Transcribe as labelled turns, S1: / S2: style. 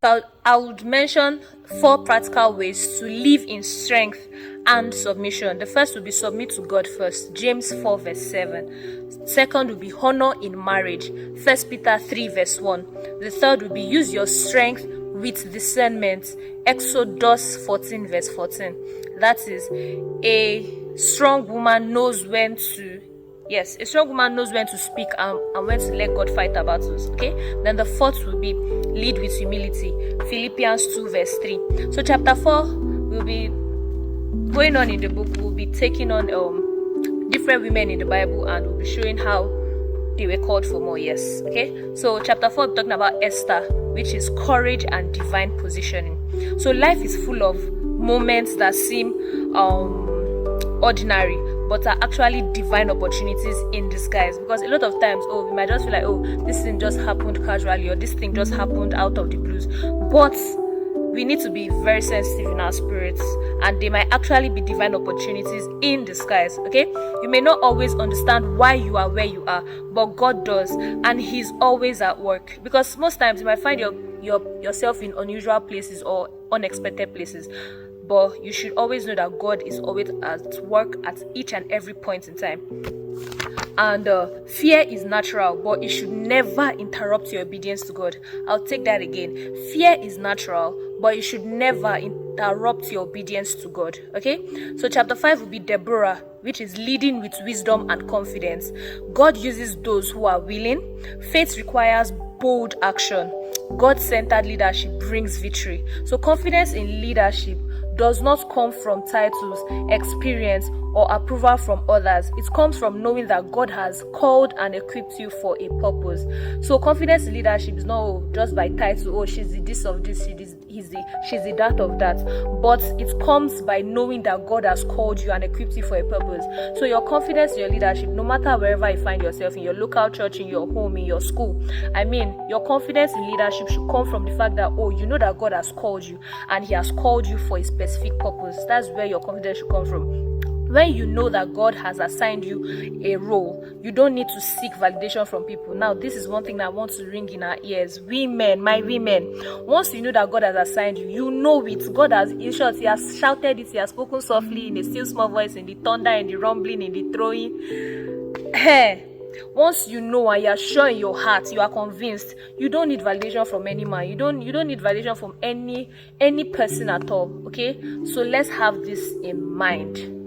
S1: I would mention 4 practical ways to live in strength and submission. The first will be submit to God first, James 4 verse 7. Second will be honor in marriage, 1 Peter 3 verse 1. The third will be use your strength with discernment, Exodus 14 verse 14. That is, a strong woman knows when to a strong woman knows when to speak and when to let God fight our battles. Okay. Then the fourth will be lead with humility, Philippians 2 verse 3. So chapter 4 will be going on in the book. We'll be taking on different women in the Bible, and we'll be showing how they were called for more years. Okay. So chapter 4 we're talking about Esther, which is courage and divine positioning. So life is full of moments that seem ordinary, but are actually divine opportunities in disguise. Because a lot of times, we might just feel like, this thing just happened casually, or this thing just happened out of the blues. But we need to be very sensitive in our spirits, and they might actually be divine opportunities in disguise. Okay, you may not always understand why you are where you are, but God does, and He's always at work. Because most times you might find yourself in unusual places or unexpected places, but you should always know that God is always at work at each and every point in time. And fear is natural, but it should never interrupt your obedience to God. I'll take that again. Fear is natural, but it should never interrupt your obedience to God. Okay? So chapter 5 will be Deborah, which is leading with wisdom and confidence. God uses those who are willing. Faith requires bold action. God-centered leadership brings victory. So confidence in leadership does not come from titles, experience, or approval from others. It comes from knowing that God has called and equipped you for a purpose. So confidence in leadership is not just by title, she's the this of this, she's the that of that. But it comes by knowing that God has called you and equipped you for a purpose. So your confidence in your leadership, no matter wherever you find yourself, in your local church, in your home, in your school, your confidence in leadership should come from the fact that, you know that God has called you and He has called you for a specific purpose. That's where your confidence should come from. When you know that God has assigned you a role, you don't need to seek validation from people. Now, this is one thing that I want to ring in our ears. Women, my women, once you know that God has assigned you, you know it. God has, in short, He has shouted it, He has spoken softly in a still small voice, in the thunder, in the rumbling, in the throwing. Once you know and you are sure in your heart, you are convinced, you don't need validation from any man. You don't need validation from any person at all. Okay? So let's have this in mind.